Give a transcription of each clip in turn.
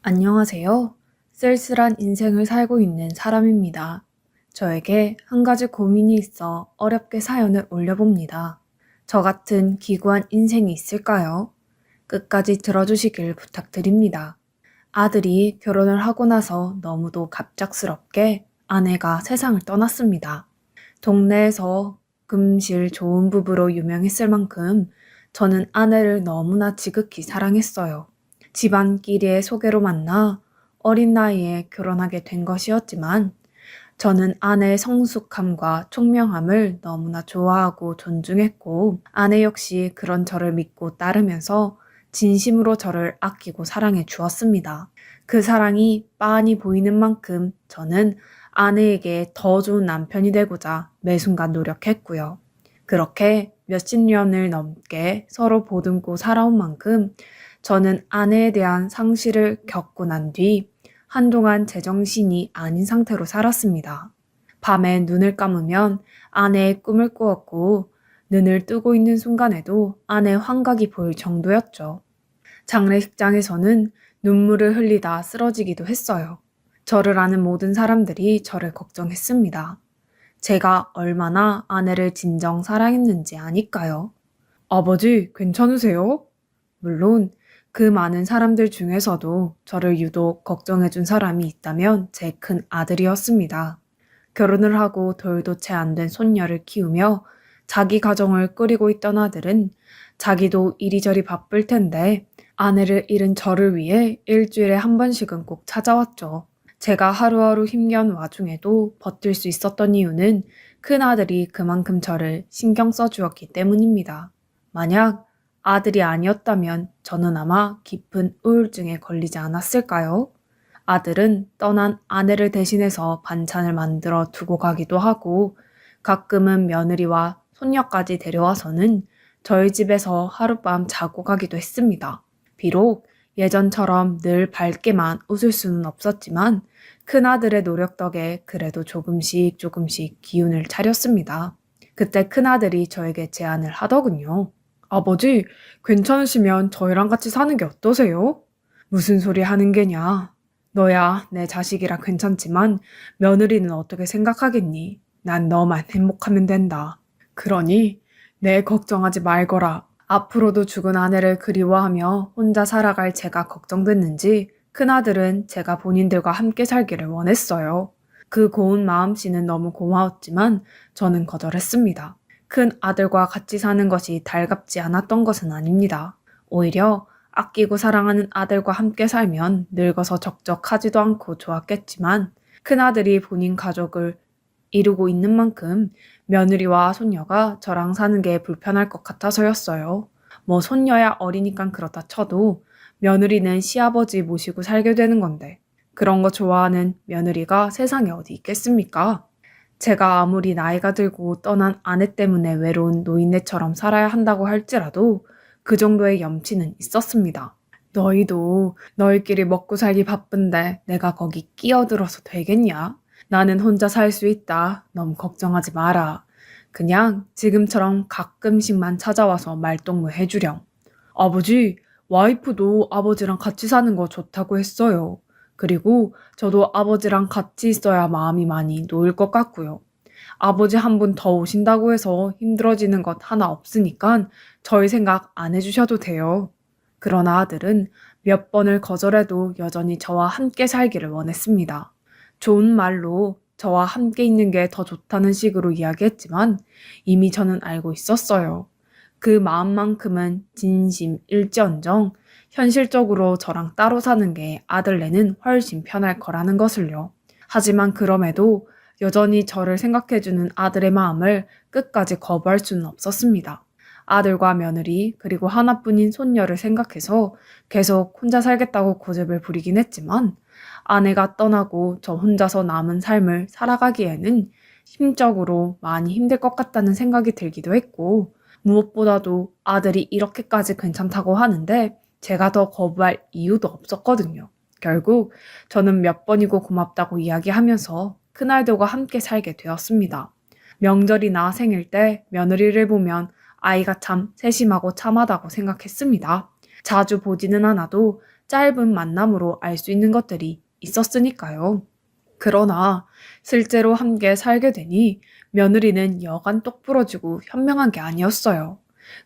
안녕하세요. 쓸쓸한 인생을 살고 있는 사람입니다. 저에게 한 가지 고민이 있어 어렵게 사연을 올려봅니다. 저 같은 기구한 인생이 있을까요? 끝까지 들어주시길 부탁드립니다. 아들이 결혼을 하고 나서 너무도 갑작스럽게 아내가 세상을 떠났습니다. 동네에서 금실 좋은 부부로 유명했을 만큼 저는 아내를 너무나 지극히 사랑했어요. 집안끼리의 소개로 만나 어린 나이에 결혼하게 된 것이었지만 저는 아내의 성숙함과 총명함을 너무나 좋아하고 존중했고 아내 역시 그런 저를 믿고 따르면서 진심으로 저를 아끼고 사랑해 주었습니다. 그 사랑이 빤히 보이는 만큼 저는 아내에게 더 좋은 남편이 되고자 매 순간 노력했고요. 그렇게 몇십 년을 넘게 서로 보듬고 살아온 만큼 저는 아내에 대한 상실을 겪고 난 뒤 한동안 제정신이 아닌 상태로 살았습니다. 밤에 눈을 감으면 아내의 꿈을 꾸었고 눈을 뜨고 있는 순간에도 아내의 환각이 보일 정도였죠. 장례식장에서는 눈물을 흘리다 쓰러지기도 했어요. 저를 아는 모든 사람들이 저를 걱정했습니다. 제가 얼마나 아내를 진정 사랑했는지 아니까요. 아버지, 괜찮으세요? 물론 그 많은 사람들 중에서도 저를 유독 걱정해준 사람이 있다면 제 큰 아들이었습니다. 결혼을 하고 돌도 채 안 된 손녀를 키우며 자기 가정을 꾸리고 있던 아들은 자기도 이리저리 바쁠 텐데 아내를 잃은 저를 위해 일주일에 한 번씩은 꼭 찾아왔죠. 제가 하루하루 힘겨운 와중에도 버틸 수 있었던 이유는 큰아들이 그만큼 저를 신경 써주었기 때문입니다. 만약 아들이 아니었다면 저는 아마 깊은 우울증에 걸리지 않았을까요? 아들은 떠난 아내를 대신해서 반찬을 만들어 두고 가기도 하고 가끔은 며느리와 손녀까지 데려와서는 저희 집에서 하룻밤 자고 가기도 했습니다. 비록 예전처럼 늘 밝게만 웃을 수는 없었지만 큰아들의 노력 덕에 그래도 조금씩 기운을 차렸습니다. 그때 큰아들이 저에게 제안을 하더군요. 아버지, 괜찮으시면 저희랑 같이 사는 게 어떠세요? 무슨 소리 하는 게냐? 너야 내 자식이라 괜찮지만 며느리는 어떻게 생각하겠니? 난 너만 행복하면 된다. 그러니 내 걱정하지 말거라. 앞으로도 죽은 아내를 그리워하며 혼자 살아갈 제가 걱정됐는지 큰아들은 제가 본인들과 함께 살기를 원했어요. 그 고운 마음씨는 너무 고마웠지만 저는 거절했습니다. 큰 아들과 같이 사는 것이 달갑지 않았던 것은 아닙니다. 오히려 아끼고 사랑하는 아들과 함께 살면 늙어서 적적하지도 않고 좋았겠지만 큰아들이 본인 가족을 이루고 있는 만큼 며느리와 손녀가 저랑 사는 게 불편할 것 같아서였어요. 뭐 손녀야 어리니까 그렇다 쳐도 며느리는 시아버지 모시고 살게 되는 건데 그런 거 좋아하는 며느리가 세상에 어디 있겠습니까? 제가 아무리 나이가 들고 떠난 아내 때문에 외로운 노인네처럼 살아야 한다고 할지라도 그 정도의 염치는 있었습니다. 너희도 너희끼리 먹고 살기 바쁜데 내가 거기 끼어들어서 되겠냐? 나는 혼자 살 수 있다. 너무 걱정하지 마라. 그냥 지금처럼 가끔씩만 찾아와서 말동무 해주렴. 아버지, 와이프도 아버지랑 같이 사는 거 좋다고 했어요. 그리고 저도 아버지랑 같이 있어야 마음이 많이 놓일 것 같고요. 아버지 한 분 더 오신다고 해서 힘들어지는 것 하나 없으니까 저희 생각 안 해주셔도 돼요. 그러나 아들은 몇 번을 거절해도 여전히 저와 함께 살기를 원했습니다. 좋은 말로 저와 함께 있는 게 더 좋다는 식으로 이야기했지만 이미 저는 알고 있었어요. 그 마음만큼은 진심일지언정 현실적으로 저랑 따로 사는 게 아들네는 훨씬 편할 거라는 것을요. 하지만 그럼에도 여전히 저를 생각해주는 아들의 마음을 끝까지 거부할 수는 없었습니다. 아들과 며느리 그리고 하나뿐인 손녀를 생각해서 계속 혼자 살겠다고 고집을 부리긴 했지만 아내가 떠나고 저 혼자서 남은 삶을 살아가기에는 심적으로 많이 힘들 것 같다는 생각이 들기도 했고 무엇보다도 아들이 이렇게까지 괜찮다고 하는데 제가 더 거부할 이유도 없었거든요. 결국 저는 몇 번이고 고맙다고 이야기하면서 큰아들과 함께 살게 되었습니다. 명절이나 생일 때 며느리를 보면 아이가 참 세심하고 참하다고 생각했습니다. 자주 보지는 않아도 짧은 만남으로 알 수 있는 것들이 있었으니까요. 그러나 실제로 함께 살게 되니 며느리는 여간 똑부러지고 현명한 게 아니었어요.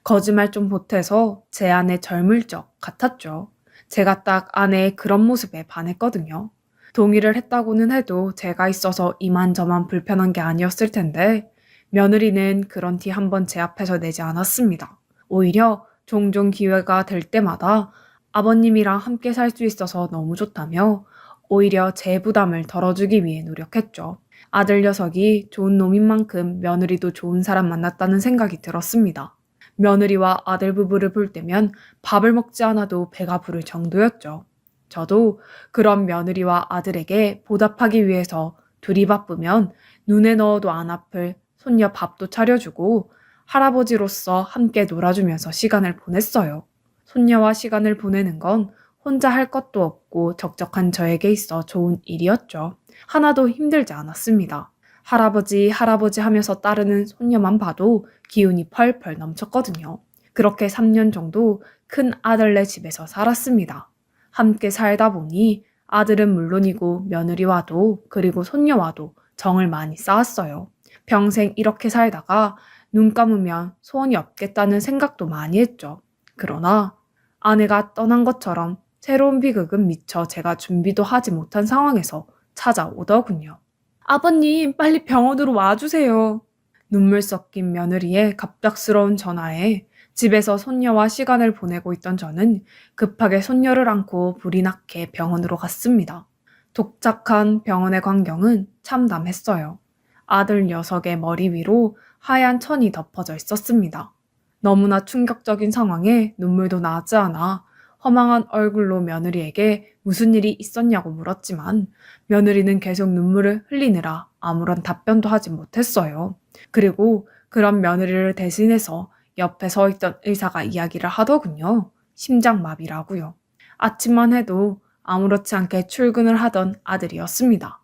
거짓말 좀 보태서 제 아내 젊을 적 같았죠. 제가 딱 아내의 그런 모습에 반했거든요. 동의를 했다고는 해도 제가 있어서 이만저만 불편한 게 아니었을 텐데 며느리는 그런 티 한 번 제 앞에서 내지 않았습니다. 오히려 종종 기회가 될 때마다 아버님이랑 함께 살 수 있어서 너무 좋다며 오히려 제 부담을 덜어주기 위해 노력했죠. 아들 녀석이 좋은 놈인 만큼 며느리도 좋은 사람 만났다는 생각이 들었습니다. 며느리와 아들 부부를 볼 때면 밥을 먹지 않아도 배가 부를 정도였죠. 저도 그런 며느리와 아들에게 보답하기 위해서 둘이 바쁘면 눈에 넣어도 안 아플 손녀 밥도 차려주고 할아버지로서 함께 놀아주면서 시간을 보냈어요. 손녀와 시간을 보내는 건 혼자 할 것도 없고 적적한 저에게 있어 좋은 일이었죠. 하나도 힘들지 않았습니다. 할아버지 하면서 따르는 손녀만 봐도 기운이 펄펄 넘쳤거든요. 그렇게 3년 정도 큰 아들네 집에서 살았습니다. 함께 살다 보니 아들은 물론이고 며느리와도 그리고 손녀와도 정을 많이 쌓았어요. 평생 이렇게 살다가 눈 감으면 소원이 없겠다는 생각도 많이 했죠. 그러나 아내가 떠난 것처럼 새로운 비극은 미처 제가 준비도 하지 못한 상황에서 찾아오더군요. 아버님, 빨리 병원으로 와주세요. 눈물 섞인 며느리의 갑작스러운 전화에 집에서 손녀와 시간을 보내고 있던 저는 급하게 손녀를 안고 불이 나게 병원으로 갔습니다. 독착한 병원의 광경은 참담했어요. 아들 녀석의 머리 위로 하얀 천이 덮어져 있었습니다. 너무나 충격적인 상황에 눈물도 나지 않아 허망한 얼굴로 며느리에게 무슨 일이 있었냐고 물었지만 며느리는 계속 눈물을 흘리느라 아무런 답변도 하지 못했어요. 그리고 그런 며느리를 대신해서 옆에 서 있던 의사가 이야기를 하더군요. 심장마비라고요. 아침만 해도 아무렇지 않게 출근을 하던 아들이었습니다.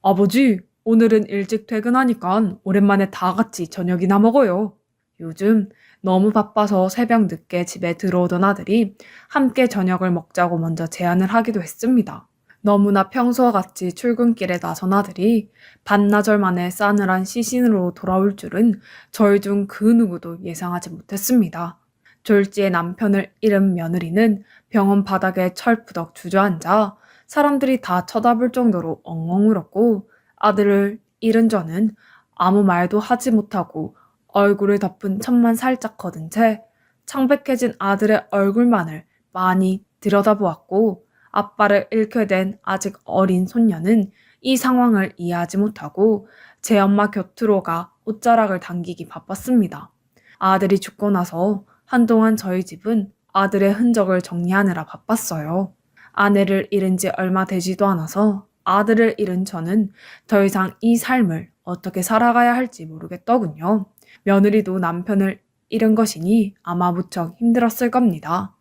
아버지, 오늘은 일찍 퇴근하니까 오랜만에 다 같이 저녁이나 먹어요. 요즘 너무 바빠서 새벽 늦게 집에 들어오던 아들이 함께 저녁을 먹자고 먼저 제안을 하기도 했습니다. 너무나 평소와 같이 출근길에 나선 아들이 반나절 만에 싸늘한 시신으로 돌아올 줄은 저희 중 그 누구도 예상하지 못했습니다. 졸지에 남편을 잃은 며느리는 병원 바닥에 철푸덕 주저앉아 사람들이 다 쳐다볼 정도로 엉엉 울었고 아들을 잃은 저는 아무 말도 하지 못하고 얼굴을 덮은 천만 살짝 거둔 채 창백해진 아들의 얼굴만을 많이 들여다보았고 아빠를 잃게 된 아직 어린 손녀는 이 상황을 이해하지 못하고 제 엄마 곁으로 가 옷자락을 당기기 바빴습니다. 아들이 죽고 나서 한동안 저희 집은 아들의 흔적을 정리하느라 바빴어요. 아내를 잃은 지 얼마 되지도 않아서 아들을 잃은 저는 더 이상 이 삶을 어떻게 살아가야 할지 모르겠더군요. 며느리도 남편을 잃은 것이니 아마 무척 힘들었을 겁니다.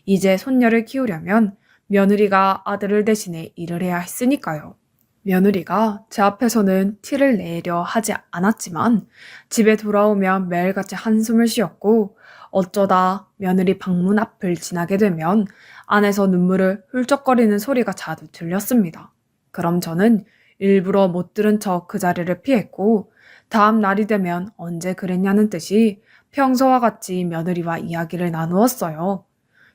이제 손녀를 키우려면 며느리가 아들을 대신해 일을 해야 했으니까요. 며느리가 제 앞에서는 티를 내려 하지 않았지만 집에 돌아오면 매일같이 한숨을 쉬었고 어쩌다 며느리 방문 앞을 지나게 되면 안에서 눈물을 훌쩍거리는 소리가 자주 들렸습니다. 그럼 저는 일부러 못 들은 척 그 자리를 피했고 다음 날이 되면 언제 그랬냐는 듯이 평소와 같이 며느리와 이야기를 나누었어요.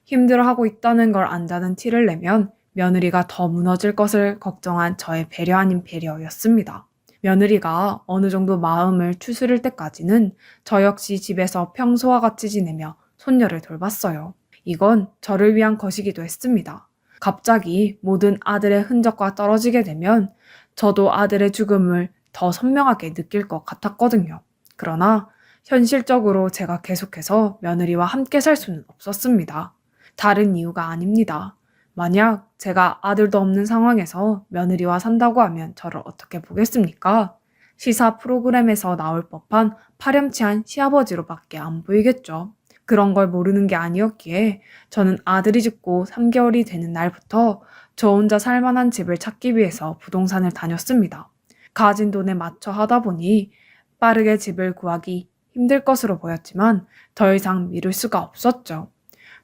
힘들어하고 있다는 걸 안다는 티를 내면 며느리가 더 무너질 것을 걱정한 저의 배려 아닌 배려였습니다. 며느리가 어느 정도 마음을 추스릴 때까지는 저 역시 집에서 평소와 같이 지내며 손녀를 돌봤어요. 이건 저를 위한 것이기도 했습니다. 갑자기 모든 아들의 흔적과 떨어지게 되면 저도 아들의 죽음을 더 선명하게 느낄 것 같았거든요. 그러나 현실적으로 제가 계속해서 며느리와 함께 살 수는 없었습니다. 다른 이유가 아닙니다. 만약 제가 아들도 없는 상황에서 며느리와 산다고 하면 저를 어떻게 보겠습니까? 시사 프로그램에서 나올 법한 파렴치한 시아버지로밖에 안 보이겠죠. 그런 걸 모르는 게 아니었기에 저는 아들이 죽고 3개월이 되는 날부터 저 혼자 살만한 집을 찾기 위해서 부동산을 다녔습니다. 가진 돈에 맞춰 하다 보니 빠르게 집을 구하기 힘들 것으로 보였지만 더 이상 미룰 수가 없었죠.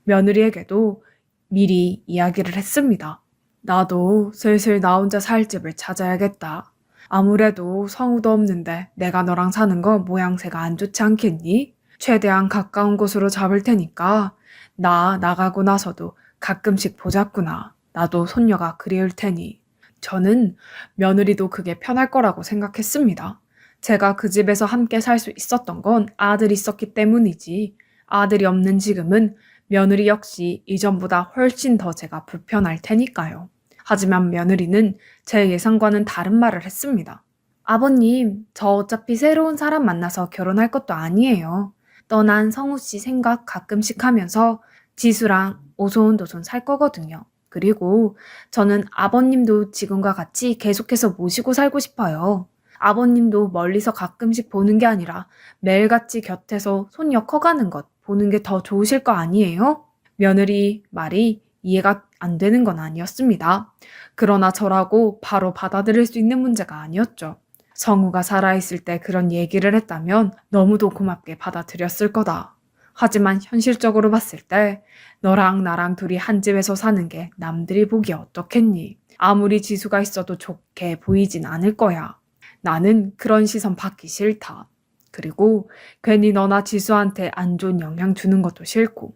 며느리에게도 미리 이야기를 했습니다. 나도 슬슬 나 혼자 살 집을 찾아야겠다. 아무래도 성우도 없는데 내가 너랑 사는 거 모양새가 안 좋지 않겠니? 최대한 가까운 곳으로 잡을 테니까 나 나가고 나서도 가끔씩 보자꾸나. 나도 손녀가 그리울 테니. 저는 며느리도 그게 편할 거라고 생각했습니다. 제가 그 집에서 함께 살 수 있었던 건 아들이 있었기 때문이지. 아들이 없는 지금은 며느리 역시 이전보다 훨씬 더 제가 불편할 테니까요. 하지만 며느리는 제 예상과는 다른 말을 했습니다. 아버님, 저 어차피 새로운 사람 만나서 결혼할 것도 아니에요. 떠난 성우 씨 생각 가끔씩 하면서 지수랑 오손도손 살 거거든요. 그리고 저는 아버님도 지금과 같이 계속해서 모시고 살고 싶어요. 아버님도 멀리서 가끔씩 보는 게 아니라 매일같이 곁에서 손녀 커가는 것 보는 게 더 좋으실 거 아니에요? 며느리 말이 이해가 안 되는 건 아니었습니다. 그러나 저라고 바로 받아들일 수 있는 문제가 아니었죠. 성우가 살아있을 때 그런 얘기를 했다면 너무도 고맙게 받아들였을 거다. 하지만 현실적으로 봤을 때 너랑 나랑 둘이 한 집에서 사는 게 남들이 보기에 어떻겠니? 아무리 지수가 있어도 좋게 보이진 않을 거야. 나는 그런 시선 받기 싫다. 그리고 괜히 너나 지수한테 안 좋은 영향 주는 것도 싫고.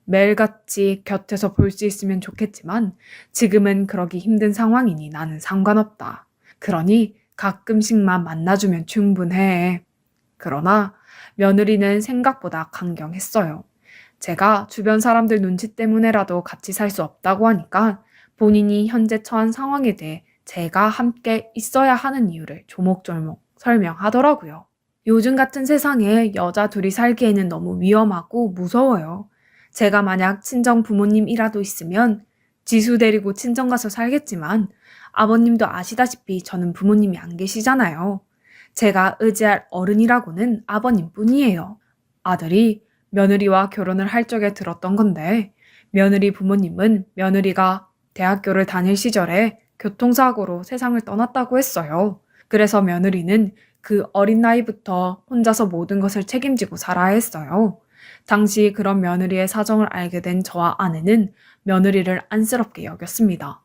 매일같이 곁에서 볼 수 있으면 좋겠지만 지금은 그러기 힘든 상황이니 나는 상관없다. 그러니 가끔씩만 만나주면 충분해. 그러나 며느리는 생각보다 강경했어요. 제가 주변 사람들 눈치 때문에라도 같이 살 수 없다고 하니까 본인이 현재 처한 상황에 대해 제가 함께 있어야 하는 이유를 조목조목 설명하더라고요. 요즘 같은 세상에 여자 둘이 살기에는 너무 위험하고 무서워요. 제가 만약 친정 부모님이라도 있으면 지수 데리고 친정 가서 살겠지만 아버님도 아시다시피 저는 부모님이 안 계시잖아요. 제가 의지할 어른이라고는 아버님뿐이에요. 아들이 며느리와 결혼을 할 적에 들었던 건데 며느리 부모님은 며느리가 대학교를 다닐 시절에 교통사고로 세상을 떠났다고 했어요. 그래서 며느리는 그 어린 나이부터 혼자서 모든 것을 책임지고 살아야 했어요. 당시 그런 며느리의 사정을 알게 된 저와 아내는 며느리를 안쓰럽게 여겼습니다.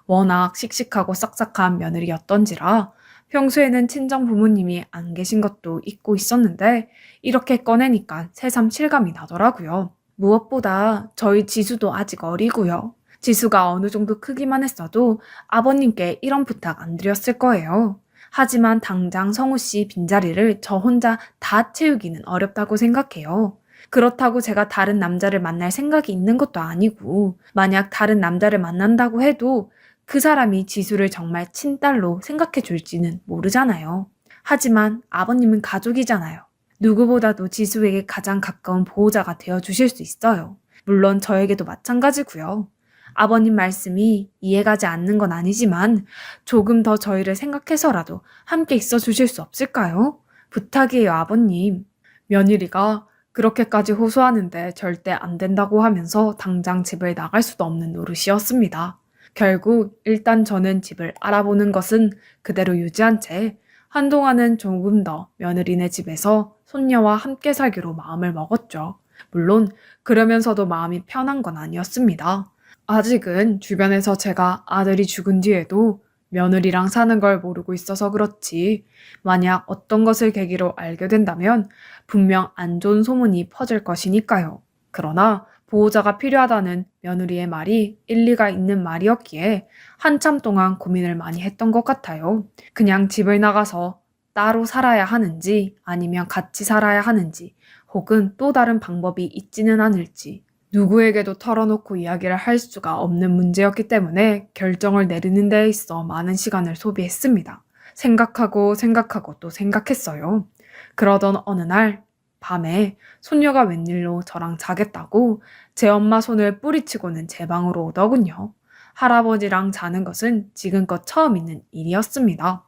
워낙 씩씩하고 싹싹한 며느리였던지라 평소에는 친정 부모님이 안 계신 것도 잊고 있었는데 이렇게 꺼내니까 새삼 실감이 나더라고요. 무엇보다 저희 지수도 아직 어리고요. 지수가 어느 정도 크기만 했어도 아버님께 이런 부탁 안 드렸을 거예요. 하지만 당장 성우 씨 빈자리를 저 혼자 다 채우기는 어렵다고 생각해요. 그렇다고 제가 다른 남자를 만날 생각이 있는 것도 아니고 만약 다른 남자를 만난다고 해도 그 사람이 지수를 정말 친딸로 생각해 줄지는 모르잖아요. 하지만 아버님은 가족이잖아요. 누구보다도 지수에게 가장 가까운 보호자가 되어 주실 수 있어요. 물론 저에게도 마찬가지고요. 아버님 말씀이 이해가지 않는 건 아니지만 조금 더 저희를 생각해서라도 함께 있어 주실 수 없을까요? 부탁이에요, 아버님. 며느리가 그렇게까지 호소하는데 절대 안 된다고 하면서 당장 집을 나갈 수도 없는 노릇이었습니다. 결국 일단 저는 집을 알아보는 것은 그대로 유지한 채 한동안은 조금 더 며느리네 집에서 손녀와 함께 살기로 마음을 먹었죠. 물론 그러면서도 마음이 편한 건 아니었습니다. 아직은 주변에서 제가 아들이 죽은 뒤에도 며느리랑 사는 걸 모르고 있어서 그렇지 만약 어떤 것을 계기로 알게 된다면 분명 안 좋은 소문이 퍼질 것이니까요. 그러나 보호자가 필요하다는 며느리의 말이 일리가 있는 말이었기에 한참 동안 고민을 많이 했던 것 같아요. 그냥 집을 나가서 따로 살아야 하는지 아니면 같이 살아야 하는지 혹은 또 다른 방법이 있지는 않을지 누구에게도 털어놓고 이야기를 할 수가 없는 문제였기 때문에 결정을 내리는 데 있어 많은 시간을 소비했습니다. 생각하고 또 생각했어요. 그러던 어느 날 밤에 손녀가 웬일로 저랑 자겠다고 제 엄마 손을 뿌리치고는 제 방으로 오더군요. 할아버지랑 자는 것은 지금껏 처음 있는 일이었습니다.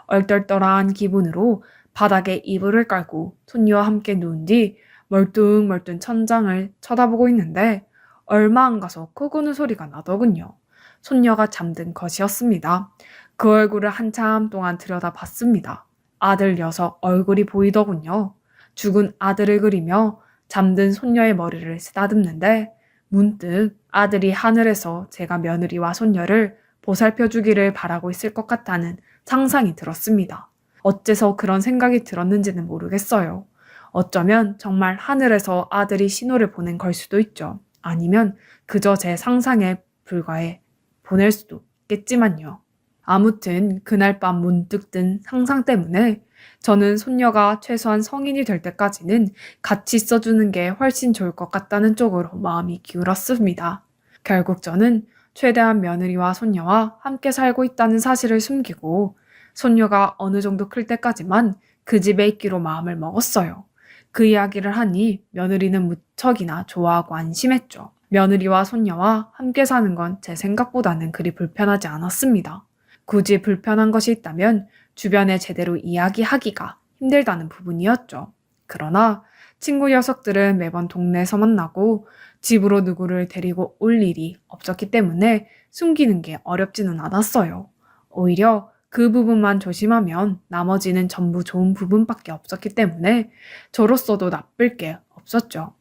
얼떨떨한 기분으로 바닥에 이불을 깔고 손녀와 함께 누운 뒤 멀뚱멀뚱 천장을 쳐다보고 있는데 얼마 안 가서 코 고는 소리가 나더군요. 손녀가 잠든 것이었습니다. 그 얼굴을 한참 동안 들여다봤습니다. 아들 녀석 얼굴이 보이더군요. 죽은 아들을 그리며 잠든 손녀의 머리를 쓰다듬는데 문득 아들이 하늘에서 제가 며느리와 손녀를 보살펴 주기를 바라고 있을 것 같다는 상상이 들었습니다. 어째서 그런 생각이 들었는지는 모르겠어요. 어쩌면 정말 하늘에서 아들이 신호를 보낸 걸 수도 있죠. 아니면 그저 제 상상에 불과해 보낼 수도 있겠지만요. 아무튼 그날 밤 문득 든 상상 때문에 저는 손녀가 최소한 성인이 될 때까지는 같이 있어주는 게 훨씬 좋을 것 같다는 쪽으로 마음이 기울었습니다. 결국 저는 최대한 며느리와 손녀와 함께 살고 있다는 사실을 숨기고 손녀가 어느 정도 클 때까지만 그 집에 있기로 마음을 먹었어요. 그 이야기를 하니 며느리는 무척이나 좋아하고 안심했죠. 며느리와 손녀와 함께 사는 건 제 생각보다는 그리 불편하지 않았습니다. 굳이 불편한 것이 있다면 주변에 제대로 이야기하기가 힘들다는 부분이었죠. 그러나 친구 녀석들은 매번 동네에서 만나고 집으로 누구를 데리고 올 일이 없었기 때문에 숨기는 게 어렵지는 않았어요. 오히려 그 부분만 조심하면 나머지는 전부 좋은 부분밖에 없었기 때문에 저로서도 나쁠 게 없었죠.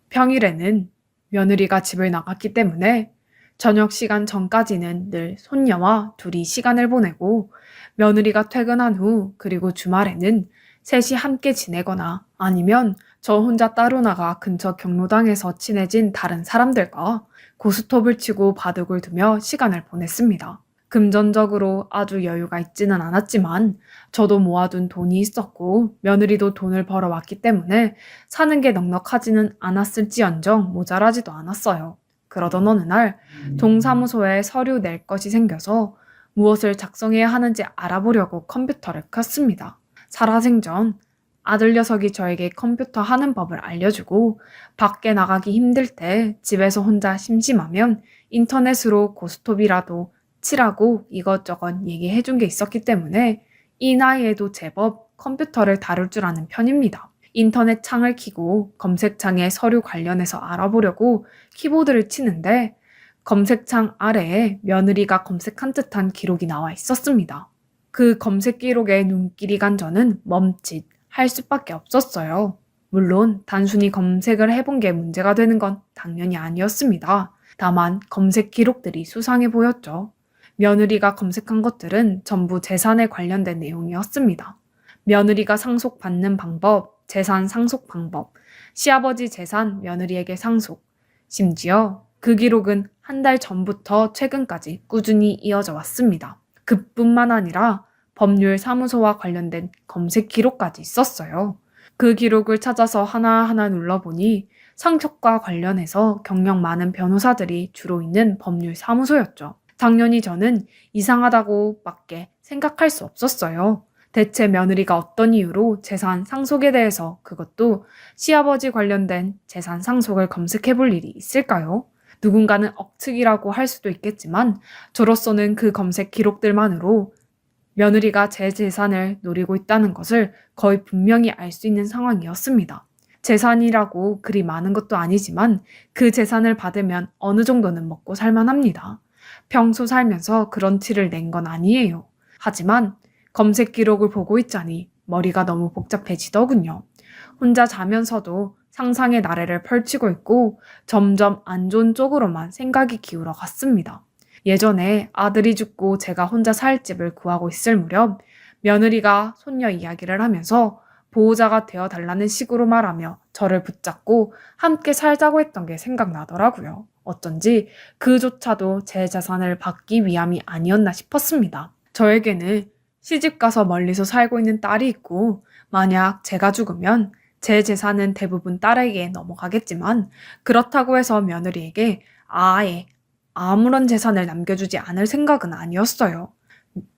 평일에는 며느리가 집을 나갔기 때문에 저녁 시간 전까지는 늘 손녀와 둘이 시간을 보내고 며느리가 퇴근한 후 그리고 주말에는 셋이 함께 지내거나 아니면 저 혼자 따로 나가 근처 경로당에서 친해진 다른 사람들과 고스톱을 치고 바둑을 두며 시간을 보냈습니다. 금전적으로 아주 여유가 있지는 않았지만 저도 모아둔 돈이 있었고 며느리도 돈을 벌어왔기 때문에 사는 게 넉넉하지는 않았을지언정 모자라지도 않았어요. 그러던 어느 날 동사무소에 서류 낼 것이 생겨서 무엇을 작성해야 하는지 알아보려고 컴퓨터를 켰습니다. 살아생전 아들 녀석이 저에게 컴퓨터 하는 법을 알려주고 밖에 나가기 힘들 때 집에서 혼자 심심하면 인터넷으로 고스톱이라도 치라고 이것저것 얘기해 준 게 있었기 때문에 이 나이에도 제법 컴퓨터를 다룰 줄 아는 편입니다. 인터넷 창을 켜고 검색창에 서류 관련해서 알아보려고 키보드를 치는데 검색창 아래에 며느리가 검색한 듯한 기록이 나와 있었습니다. 그 검색 기록에 눈길이 간 저는 멈칫 할 수밖에 없었어요. 물론 단순히 검색을 해본 게 문제가 되는 건 당연히 아니었습니다. 다만 검색 기록들이 수상해 보였죠. 며느리가 검색한 것들은 전부 재산에 관련된 내용이었습니다. 며느리가 상속받는 방법, 재산 상속 방법, 시아버지 재산 며느리에게 상속, 심지어 그 기록은 한 달 전부터 최근까지 꾸준히 이어져 왔습니다. 그뿐만 아니라 법률 사무소와 관련된 검색 기록까지 있었어요. 그 기록을 찾아서 하나하나 눌러보니 상속과 관련해서 경력 많은 변호사들이 주로 있는 법률 사무소였죠. 당연히 저는 이상하다고 밖에 생각할 수 없었어요. 대체 며느리가 어떤 이유로 재산 상속에 대해서 그것도 시아버지 관련된 재산 상속을 검색해 볼 일이 있을까요? 누군가는 억측이라고 할 수도 있겠지만 저로서는 그 검색 기록들만으로 며느리가 제 재산을 노리고 있다는 것을 거의 분명히 알 수 있는 상황이었습니다. 재산이라고 그리 많은 것도 아니지만 그 재산을 받으면 어느 정도는 먹고 살만합니다. 평소 살면서 그런 티를 낸 건 아니에요. 하지만 검색 기록을 보고 있자니 머리가 너무 복잡해지더군요. 혼자 자면서도 상상의 나래를 펼치고 있고 점점 안 좋은 쪽으로만 생각이 기울어 갔습니다. 예전에 아들이 죽고 제가 혼자 살 집을 구하고 있을 무렵 며느리가 손녀 이야기를 하면서 보호자가 되어 달라는 식으로 말하며 저를 붙잡고 함께 살자고 했던 게 생각나더라고요. 어쩐지 그조차도 제 재산을 받기 위함이 아니었나 싶었습니다. 저에게는 시집가서 멀리서 살고 있는 딸이 있고 만약 제가 죽으면 제 재산은 대부분 딸에게 넘어가겠지만 그렇다고 해서 며느리에게 아예 아무런 재산을 남겨주지 않을 생각은 아니었어요.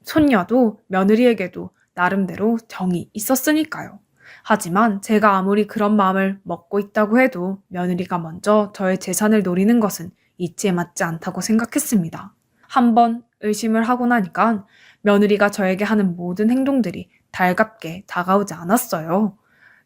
손녀도 며느리에게도 나름대로 정이 있었으니까요. 하지만 제가 아무리 그런 마음을 먹고 있다고 해도 며느리가 먼저 저의 재산을 노리는 것은 이치에 맞지 않다고 생각했습니다. 한번 의심을 하고 나니까 며느리가 저에게 하는 모든 행동들이 달갑게 다가오지 않았어요.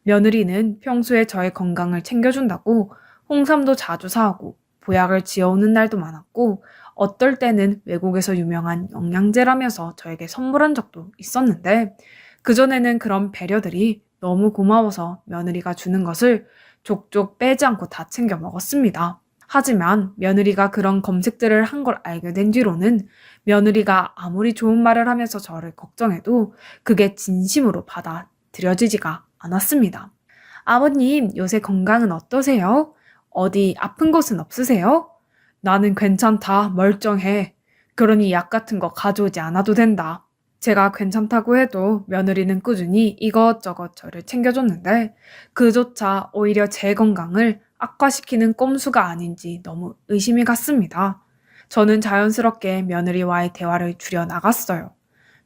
며느리는 평소에 저의 건강을 챙겨준다고 홍삼도 자주 사오고 보약을 지어오는 날도 많았고 어떨 때는 외국에서 유명한 영양제라면서 저에게 선물한 적도 있었는데 그전에는 그런 배려들이 너무 고마워서 며느리가 주는 것을 족족 빼지 않고 다 챙겨 먹었습니다. 하지만 며느리가 그런 검색들을 한 걸 알게 된 뒤로는 며느리가 아무리 좋은 말을 하면서 저를 걱정해도 그게 진심으로 받아들여지지가 않았습니다. 아버님, 요새 건강은 어떠세요? 어디 아픈 곳은 없으세요? 나는 괜찮다, 멀쩡해. 그러니 약 같은 거 가져오지 않아도 된다. 제가 괜찮다고 해도 며느리는 꾸준히 이것저것 저를 챙겨줬는데 그조차 오히려 제 건강을 악화시키는 꼼수가 아닌지 너무 의심이 갔습니다. 저는 자연스럽게 며느리와의 대화를 줄여나갔어요.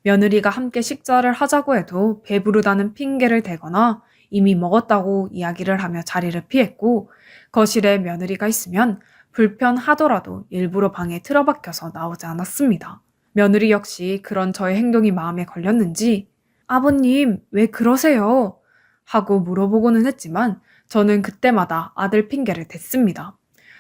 며느리가 함께 식사를 하자고 해도 배부르다는 핑계를 대거나 이미 먹었다고 이야기를 하며 자리를 피했고 거실에 며느리가 있으면 불편하더라도 일부러 방에 틀어박혀서 나오지 않았습니다. 며느리 역시 그런 저의 행동이 마음에 걸렸는지 아버님, 왜 그러세요? 하고 물어보고는 했지만 저는 그때마다 아들 핑계를 댔습니다.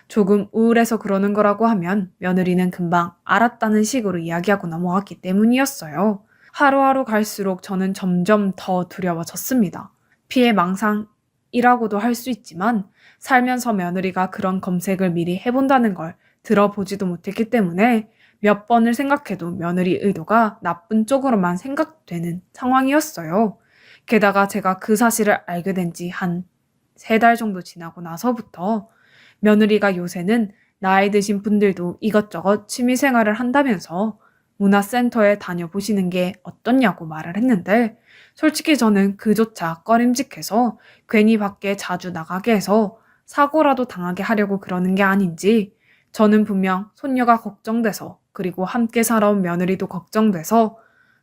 조금 우울해서 그러는 거라고 하면 며느리는 금방 알았다는 식으로 이야기하고 넘어갔기 때문이었어요. 하루하루 갈수록 저는 점점 더 두려워졌습니다. 피해망상이라고도 할 수 있지만 살면서 며느리가 그런 검색을 미리 해본다는 걸 들어보지도 못했기 때문에 몇 번을 생각해도 며느리 의도가 나쁜 쪽으로만 생각되는 상황이었어요. 게다가 제가 그 사실을 알게 된 지 한 3달 정도 지나고 나서부터 며느리가 요새는 나이 드신 분들도 이것저것 취미생활을 한다면서 문화센터에 다녀보시는 게 어떻냐고 말을 했는데 솔직히 저는 그조차 꺼림직해서 괜히 밖에 자주 나가게 해서 사고라도 당하게 하려고 그러는 게 아닌지 저는 분명 손녀가 걱정돼서 그리고 함께 살아온 며느리도 걱정돼서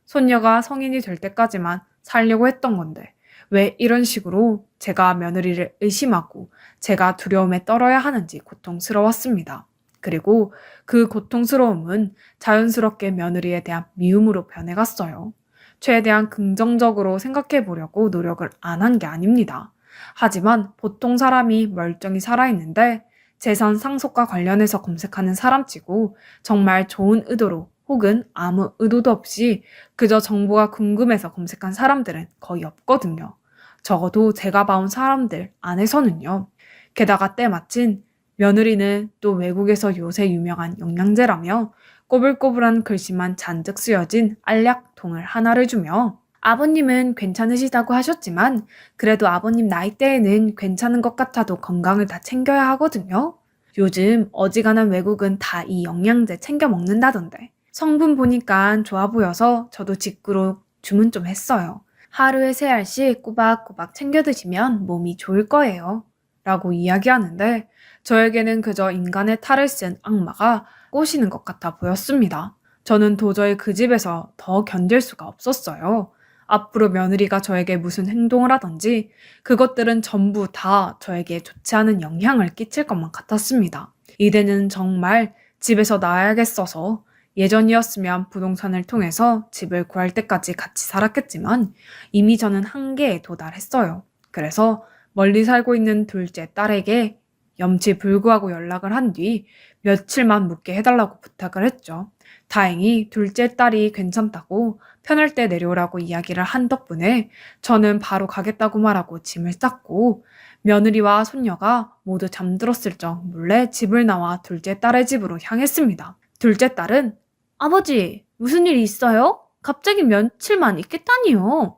손녀가 성인이 될 때까지만 살려고 했던 건데 왜 이런 식으로 제가 며느리를 의심하고 제가 두려움에 떨어야 하는지 고통스러웠습니다. 그리고 그 고통스러움은 자연스럽게 며느리에 대한 미움으로 변해갔어요. 최대한 긍정적으로 생각해 보려고 노력을 안 한 게 아닙니다. 하지만 보통 사람이 멀쩡히 살아있는데 재산 상속과 관련해서 검색하는 사람치고 정말 좋은 의도로 혹은 아무 의도도 없이 그저 정보가 궁금해서 검색한 사람들은 거의 없거든요. 적어도 제가 봐온 사람들 안에서는요. 게다가 때마침 며느리는 또 외국에서 요새 유명한 영양제라며 꼬불꼬불한 글씨만 잔뜩 쓰여진 알약통을 하나를 주며 아버님은 괜찮으시다고 하셨지만 그래도 아버님 나이대에는 괜찮은 것 같아도 건강을 다 챙겨야 하거든요. 요즘 어지간한 외국은 다 이 영양제 챙겨 먹는다던데 성분 보니까 좋아 보여서 저도 직구로 주문 좀 했어요. 하루에 3알씩 꼬박꼬박 챙겨 드시면 몸이 좋을 거예요. 라고 이야기하는데 저에게는 그저 인간의 탈을 쓴 악마가 꼬시는 것 같아 보였습니다. 저는 도저히 그 집에서 더 견딜 수가 없었어요. 앞으로 며느리가 저에게 무슨 행동을 하든지 그것들은 전부 다 저에게 좋지 않은 영향을 끼칠 것만 같았습니다. 이제는 정말 집에서 나아야겠어서 예전이었으면 부동산을 통해서 집을 구할 때까지 같이 살았겠지만 이미 저는 한계에 도달했어요. 그래서 멀리 살고 있는 둘째 딸에게 염치불구하고 연락을 한 뒤 며칠만 묵게 해달라고 부탁을 했죠. 다행히 둘째 딸이 괜찮다고 편할 때 내려오라고 이야기를 한 덕분에 저는 바로 가겠다고 말하고 짐을 쌌고 며느리와 손녀가 모두 잠들었을 적 몰래 집을 나와 둘째 딸의 집으로 향했습니다. 둘째 딸은 아버지, 무슨 일이 있어요? 갑자기 며칠만 있겠다니요?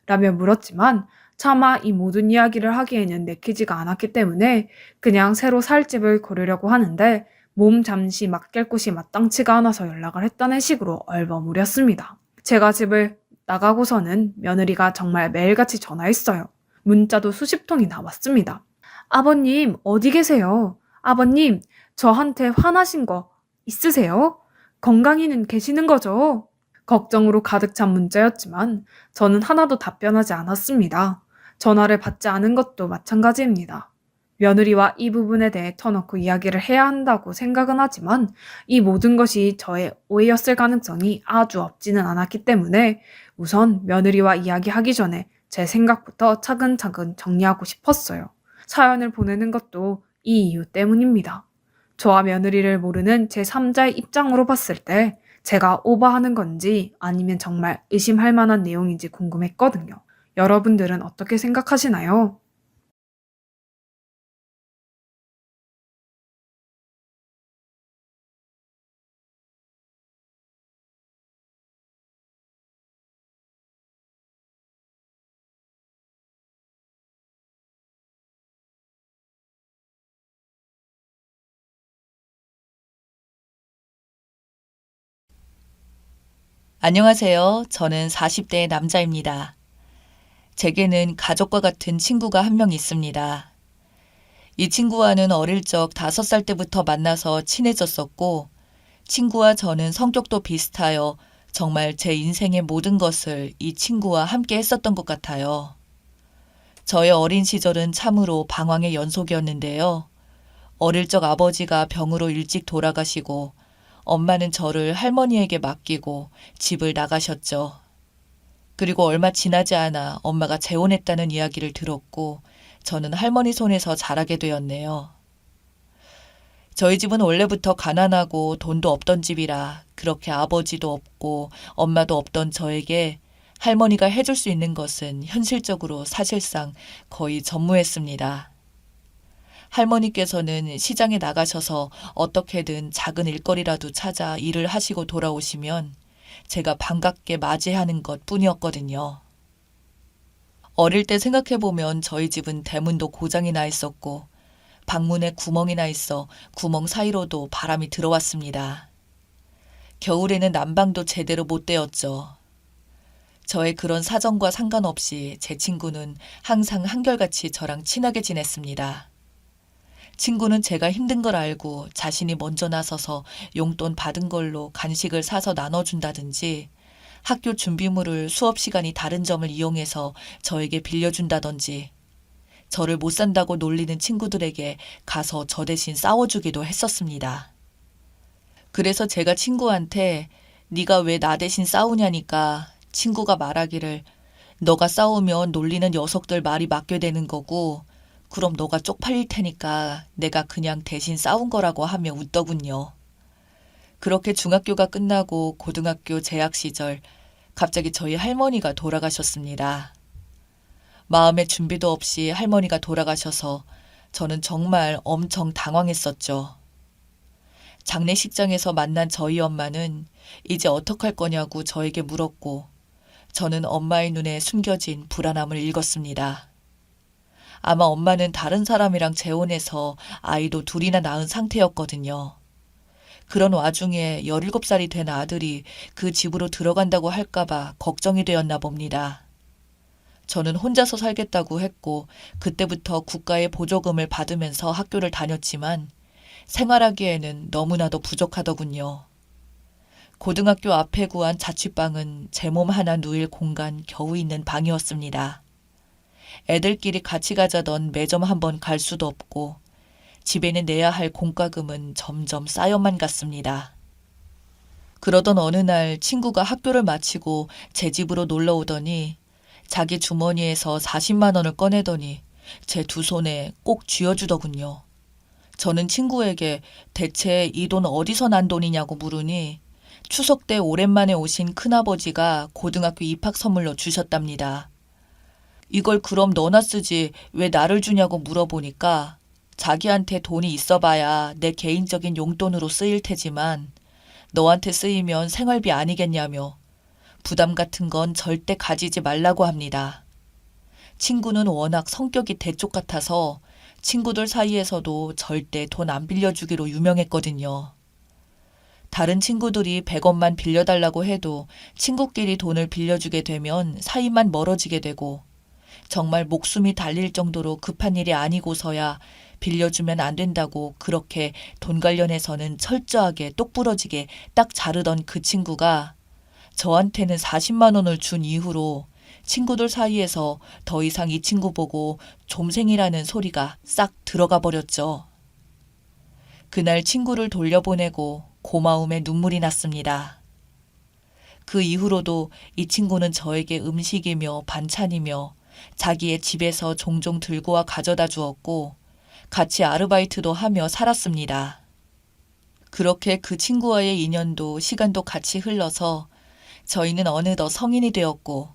라며 물었지만 차마 이 모든 이야기를 하기에는 내키지가 않았기 때문에 그냥 새로 살 집을 고르려고 하는데 몸 잠시 맡길 곳이 마땅치가 않아서 연락을 했다는 식으로 얼버무렸습니다. 제가 집을 나가고서는 며느리가 정말 매일같이 전화했어요. 문자도 수십 통이나 왔습니다. 아버님, 어디 계세요? 아버님, 저한테 화나신 거 있으세요? 건강히는 계시는 거죠? 걱정으로 가득 찬 문자였지만 저는 하나도 답변하지 않았습니다. 전화를 받지 않은 것도 마찬가지입니다. 며느리와 이 부분에 대해 터놓고 이야기를 해야 한다고 생각은 하지만 이 모든 것이 저의 오해였을 가능성이 아주 없지는 않았기 때문에 우선 며느리와 이야기하기 전에 제 생각부터 차근차근 정리하고 싶었어요. 사연을 보내는 것도 이 이유 때문입니다. 저와 며느리를 모르는 제3자의 입장으로 봤을 때 제가 오버하는 건지 아니면 정말 의심할 만한 내용인지 궁금했거든요. 여러분들은 어떻게 생각하시나요? 안녕하세요. 저는 40대 남자입니다. 제게는 가족과 같은 친구가 한 명 있습니다. 이 친구와는 어릴 적 5살 때부터 만나서 친해졌었고, 친구와 저는 성격도 비슷하여 정말 제 인생의 모든 것을 이 친구와 함께 했었던 것 같아요. 저의 어린 시절은 참으로 방황의 연속이었는데요. 어릴 적 아버지가 병으로 일찍 돌아가시고, 엄마는 저를 할머니에게 맡기고 집을 나가셨죠. 그리고 얼마 지나지 않아 엄마가 재혼했다는 이야기를 들었고 저는 할머니 손에서 자라게 되었네요. 저희 집은 원래부터 가난하고 돈도 없던 집이라 그렇게 아버지도 없고 엄마도 없던 저에게 할머니가 해줄 수 있는 것은 현실적으로 사실상 거의 전무했습니다. 할머니께서는 시장에 나가셔서 어떻게든 작은 일거리라도 찾아 일을 하시고 돌아오시면 제가 반갑게 맞이하는 것 뿐이었거든요. 어릴 때 생각해보면 저희 집은 대문도 고장이 나 있었고 방문에 구멍이 나 있어 구멍 사이로도 바람이 들어왔습니다. 겨울에는 난방도 제대로 못 되었죠. 저의 그런 사정과 상관없이 제 친구는 항상 한결같이 저랑 친하게 지냈습니다. 친구는 제가 힘든 걸 알고 자신이 먼저 나서서 용돈 받은 걸로 간식을 사서 나눠준다든지 학교 준비물을 수업 시간이 다른 점을 이용해서 저에게 빌려준다든지 저를 못 산다고 놀리는 친구들에게 가서 저 대신 싸워주기도 했었습니다. 그래서 제가 친구한테 네가 왜 나 대신 싸우냐니까 친구가 말하기를 너가 싸우면 놀리는 녀석들 말이 맞게 되는 거고 그럼 너가 쪽팔릴 테니까 내가 그냥 대신 싸운 거라고 하며 웃더군요. 그렇게 중학교가 끝나고 고등학교 재학 시절 갑자기 저희 할머니가 돌아가셨습니다. 마음의 준비도 없이 할머니가 돌아가셔서 저는 정말 엄청 당황했었죠. 장례식장에서 만난 저희 엄마는 이제 어떡할 거냐고 저에게 물었고 저는 엄마의 눈에 숨겨진 불안함을 읽었습니다. 아마 엄마는 다른 사람이랑 재혼해서 아이도 둘이나 낳은 상태였거든요. 그런 와중에 17살이 된 아들이 그 집으로 들어간다고 할까봐 걱정이 되었나 봅니다. 저는 혼자서 살겠다고 했고 그때부터 국가의 보조금을 받으면서 학교를 다녔지만 생활하기에는 너무나도 부족하더군요. 고등학교 앞에 구한 자취방은 제 몸 하나 누일 공간 겨우 있는 방이었습니다. 애들끼리 같이 가자던 매점 한번 갈 수도 없고 집에는 내야 할 공과금은 점점 쌓여만 갔습니다. 그러던 어느 날 친구가 학교를 마치고 제 집으로 놀러 오더니 자기 주머니에서 40만 원을 꺼내더니 제 두 손에 꼭 쥐어주더군요. 저는 친구에게 대체 이 돈 어디서 난 돈이냐고 물으니 추석 때 오랜만에 오신 큰아버지가 고등학교 입학 선물로 주셨답니다. 이걸 그럼 너나 쓰지 왜 나를 주냐고 물어보니까 자기한테 돈이 있어봐야 내 개인적인 용돈으로 쓰일 테지만 너한테 쓰이면 생활비 아니겠냐며 부담 같은 건 절대 가지지 말라고 합니다. 친구는 워낙 성격이 대쪽 같아서 친구들 사이에서도 절대 돈 안 빌려주기로 유명했거든요. 다른 친구들이 100원만 빌려달라고 해도 친구끼리 돈을 빌려주게 되면 사이만 멀어지게 되고 정말 목숨이 달릴 정도로 급한 일이 아니고서야 빌려주면 안 된다고 그렇게 돈 관련해서는 철저하게 똑부러지게 딱 자르던 그 친구가 저한테는 40만 원을 준 이후로 친구들 사이에서 더 이상 이 친구 보고 좀생이라는 소리가 싹 들어가 버렸죠. 그날 친구를 돌려보내고 고마움에 눈물이 났습니다. 그 이후로도 이 친구는 저에게 음식이며 반찬이며 자기의 집에서 종종 들고 와 가져다 주었고 같이 아르바이트도 하며 살았습니다. 그렇게 그 친구와의 인연도 시간도 같이 흘러서 저희는 어느덧 성인이 되었고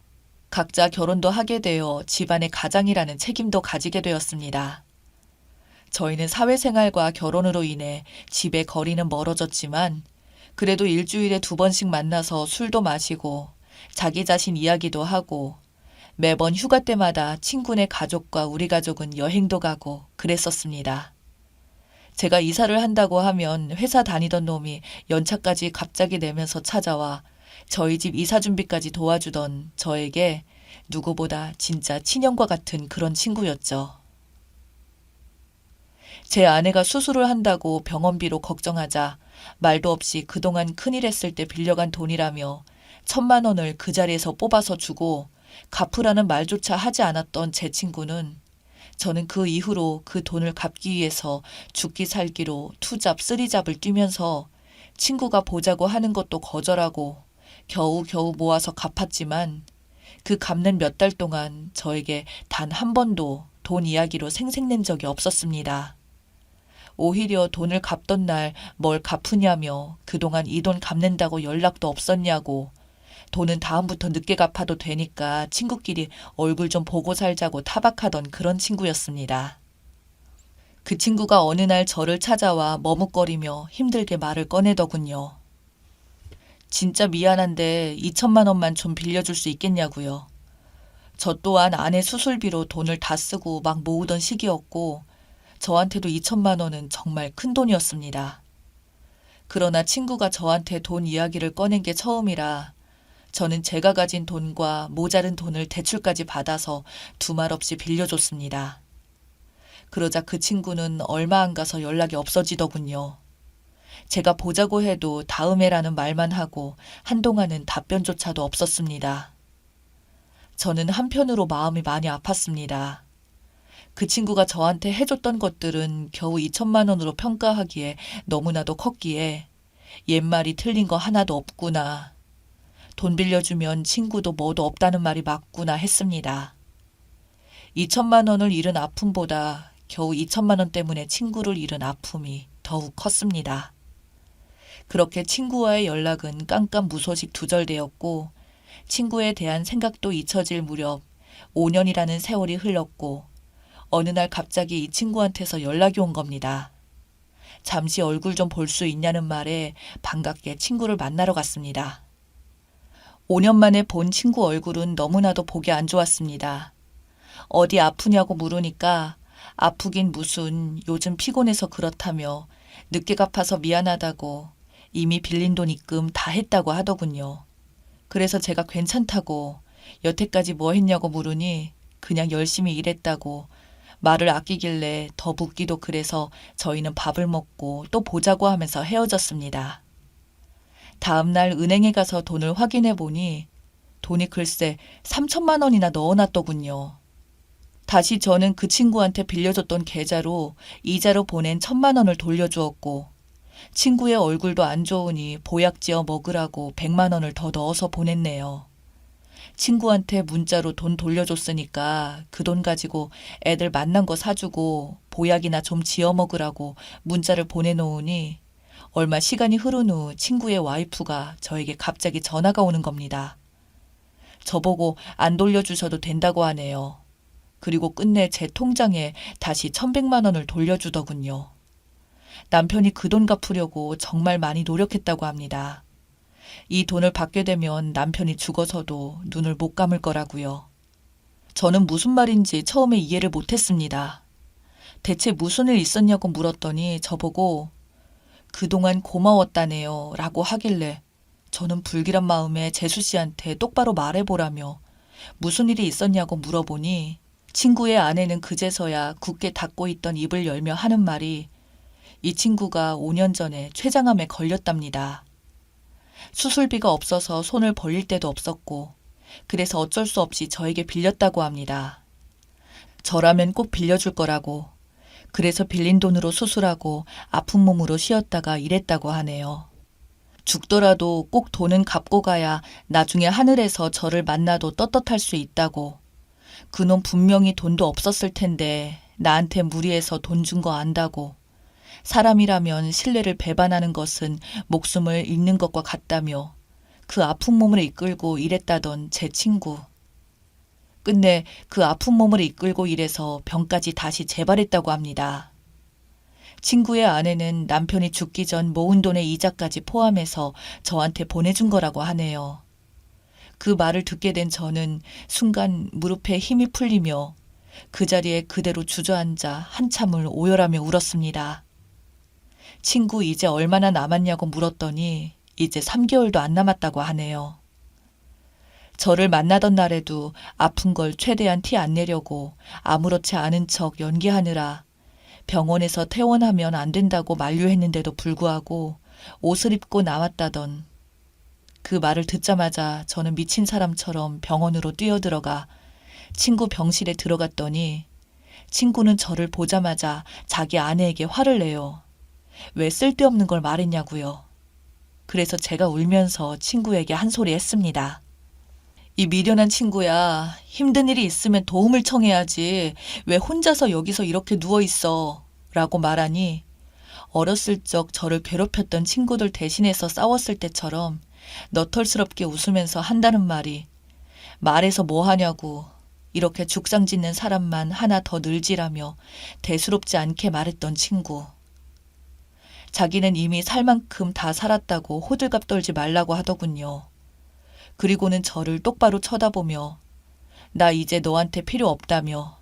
각자 결혼도 하게 되어 집안의 가장이라는 책임도 가지게 되었습니다. 저희는 사회생활과 결혼으로 인해 집의 거리는 멀어졌지만 그래도 일주일에 2번씩 만나서 술도 마시고 자기 자신 이야기도 하고 매번 휴가 때마다 친구네 가족과 우리 가족은 여행도 가고 그랬었습니다. 제가 이사를 한다고 하면 회사 다니던 놈이 연차까지 갑자기 내면서 찾아와 저희 집 이사 준비까지 도와주던 저에게 누구보다 진짜 친형과 같은 그런 친구였죠. 제 아내가 수술을 한다고 병원비로 걱정하자 말도 없이 그동안 큰일 했을 때 빌려간 돈이라며 1,000만 원을 그 자리에서 뽑아서 주고 갚으라는 말조차 하지 않았던 제 친구는 저는 그 이후로 그 돈을 갚기 위해서 죽기 살기로 투잡 쓰리잡을 뛰면서 친구가 보자고 하는 것도 거절하고 겨우겨우 모아서 갚았지만 그 갚는 몇 달 동안 저에게 단 한 번도 돈 이야기로 생색낸 적이 없었습니다. 오히려 돈을 갚던 날 뭘 갚으냐며 그동안 이 돈 갚는다고 연락도 없었냐고 돈은 다음부터 늦게 갚아도 되니까 친구끼리 얼굴 좀 보고 살자고 타박하던 그런 친구였습니다. 그 친구가 어느 날 저를 찾아와 머뭇거리며 힘들게 말을 꺼내더군요. 진짜 미안한데 2,000만 원만 좀 빌려줄 수 있겠냐고요. 저 또한 아내 수술비로 돈을 다 쓰고 막 모으던 시기였고 저한테도 2,000만 원은 정말 큰 돈이었습니다. 그러나 친구가 저한테 돈 이야기를 꺼낸 게 처음이라 저는 제가 가진 돈과 모자른 돈을 대출까지 받아서 두말 없이 빌려줬습니다. 그러자 그 친구는 얼마 안 가서 연락이 없어지더군요. 제가 보자고 해도 다음에라는 말만 하고 한동안은 답변조차도 없었습니다. 저는 한편으로 마음이 많이 아팠습니다. 그 친구가 저한테 해줬던 것들은 겨우 2,000만 원으로 평가하기에 너무나도 컸기에 옛말이 틀린 거 하나도 없구나. 돈 빌려주면 친구도 뭐도 없다는 말이 맞구나 했습니다. 2,000만 원을 잃은 아픔보다 겨우 2,000만 원 때문에 친구를 잃은 아픔이 더욱 컸습니다. 그렇게 친구와의 연락은 깜깜무소식 두절되었고 친구에 대한 생각도 잊혀질 무렵 5년이라는 세월이 흘렀고 어느 날 갑자기 이 친구한테서 연락이 온 겁니다. 잠시 얼굴 좀 볼 수 있냐는 말에 반갑게 친구를 만나러 갔습니다. 5년 만에 본 친구 얼굴은 너무나도 보기 안 좋았습니다. 어디 아프냐고 물으니까 아프긴 무슨 요즘 피곤해서 그렇다며 늦게 갚아서 미안하다고 이미 빌린 돈 입금 다 했다고 하더군요. 그래서 제가 괜찮다고 여태까지 뭐 했냐고 물으니 그냥 열심히 일했다고 말을 아끼길래 더 묻기도 그래서 저희는 밥을 먹고 또 보자고 하면서 헤어졌습니다. 다음 날 은행에 가서 돈을 확인해 보니 돈이 글쎄 3,000만 원이나 넣어놨더군요. 다시 저는 그 친구한테 빌려줬던 계좌로 이자로 보낸 1,000만 원을 돌려주었고 친구의 얼굴도 안 좋으니 보약 지어 먹으라고 100만 원을 더 넣어서 보냈네요. 친구한테 문자로 돈 돌려줬으니까 그 돈 가지고 애들 만난 거 사주고 보약이나 좀 지어 먹으라고 문자를 보내놓으니 얼마 시간이 흐른 후 친구의 와이프가 저에게 갑자기 전화가 오는 겁니다. 저보고 안 돌려주셔도 된다고 하네요. 그리고 끝내 제 통장에 다시 1,100만 원을 돌려주더군요. 남편이 그 돈 갚으려고 정말 많이 노력했다고 합니다. 이 돈을 받게 되면 남편이 죽어서도 눈을 못 감을 거라고요. 저는 무슨 말인지 처음에 이해를 못했습니다. 대체 무슨 일 있었냐고 물었더니 저보고 그동안 고마웠다네요 라고 하길래 저는 불길한 마음에 재수 씨한테 똑바로 말해보라며 무슨 일이 있었냐고 물어보니 친구의 아내는 그제서야 굳게 닫고 있던 입을 열며 하는 말이 이 친구가 5년 전에 췌장암에 걸렸답니다. 수술비가 없어서 손을 벌릴 데도 없었고 그래서 어쩔 수 없이 저에게 빌렸다고 합니다. 저라면 꼭 빌려줄 거라고 그래서 빌린 돈으로 수술하고 아픈 몸으로 쉬었다가 일했다고 하네요. 죽더라도 꼭 돈은 갚고 가야 나중에 하늘에서 저를 만나도 떳떳할 수 있다고 그놈 분명히 돈도 없었을 텐데 나한테 무리해서 돈 준 거 안다고 사람이라면 신뢰를 배반하는 것은 목숨을 잃는 것과 같다며 그 아픈 몸을 이끌고 일했다던 제 친구. 끝내 그 아픈 몸을 이끌고 일해서 병까지 다시 재발했다고 합니다. 친구의 아내는 남편이 죽기 전 모은 돈의 이자까지 포함해서 저한테 보내준 거라고 하네요. 그 말을 듣게 된 저는 순간 무릎에 힘이 풀리며 그 자리에 그대로 주저앉아 한참을 오열하며 울었습니다. 친구 이제 얼마나 남았냐고 물었더니 이제 3개월도 안 남았다고 하네요. 저를 만나던 날에도 아픈 걸 최대한 티 안 내려고 아무렇지 않은 척 연기하느라 병원에서 퇴원하면 안 된다고 만류했는데도 불구하고 옷을 입고 나왔다던 그 말을 듣자마자 저는 미친 사람처럼 병원으로 뛰어들어가 친구 병실에 들어갔더니 친구는 저를 보자마자 자기 아내에게 화를 내요. 왜 쓸데없는 걸 말했냐고요. 그래서 제가 울면서 친구에게 한 소리 했습니다. 이 미련한 친구야, 힘든 일이 있으면 도움을 청해야지. 왜 혼자서 여기서 이렇게 누워있어? 라고 말하니 어렸을 적 저를 괴롭혔던 친구들 대신해서 싸웠을 때처럼 너털스럽게 웃으면서 한다는 말이 말해서 뭐 하냐고 이렇게 죽상 짓는 사람만 하나 더 늘지라며 대수롭지 않게 말했던 친구. 자기는 이미 살 만큼 다 살았다고 호들갑 떨지 말라고 하더군요. 그리고는 저를 똑바로 쳐다보며 나 이제 너한테 필요 없다며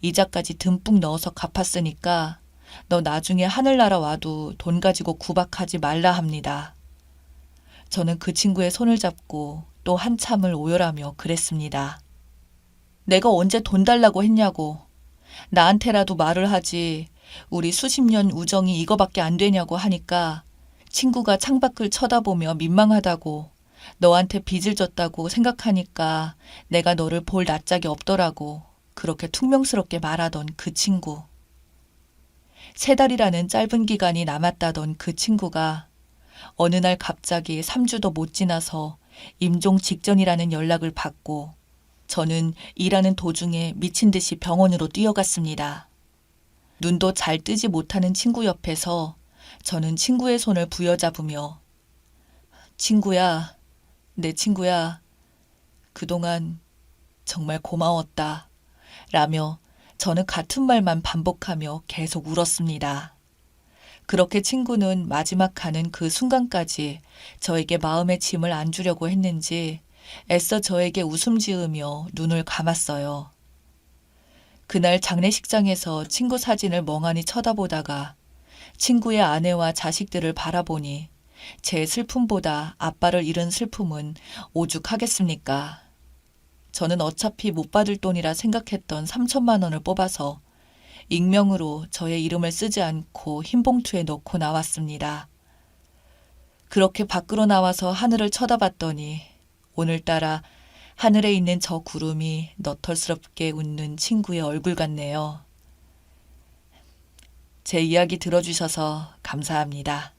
이자까지 듬뿍 넣어서 갚았으니까 너 나중에 하늘나라 와도 돈 가지고 구박하지 말라 합니다. 저는 그 친구의 손을 잡고 또 한참을 오열하며 그랬습니다. 내가 언제 돈 달라고 했냐고. 나한테라도 말을 하지. 우리 수십 년 우정이 이거밖에 안 되냐고 하니까 친구가 창밖을 쳐다보며 민망하다고 너한테 빚을 졌다고 생각하니까 내가 너를 볼 낯짝이 없더라고. 그렇게 퉁명스럽게 말하던 그 친구. 3달이라는 짧은 기간이 남았다던 그 친구가 어느 날 갑자기 3주도 못 지나서 임종 직전이라는 연락을 받고 저는 일하는 도중에 미친 듯이 병원으로 뛰어갔습니다. 눈도 잘 뜨지 못하는 친구 옆에서 저는 친구의 손을 부여잡으며 친구야, 내 친구야, 그동안 정말 고마웠다. 라며 저는 같은 말만 반복하며 계속 울었습니다. 그렇게 친구는 마지막 가는 그 순간까지 저에게 마음의 짐을 안 주려고 했는지 애써 저에게 웃음 지으며 눈을 감았어요. 그날 장례식장에서 친구 사진을 멍하니 쳐다보다가 친구의 아내와 자식들을 바라보니 제 슬픔보다 아빠를 잃은 슬픔은 오죽하겠습니까? 저는 어차피 못 받을 돈이라 생각했던 3천만 원을 뽑아서 익명으로 저의 이름을 쓰지 않고 흰 봉투에 넣고 나왔습니다. 그렇게 밖으로 나와서 하늘을 쳐다봤더니 오늘따라 하늘에 있는 저 구름이 너털스럽게 웃는 친구의 얼굴 같네요. 제 이야기 들어주셔서 감사합니다.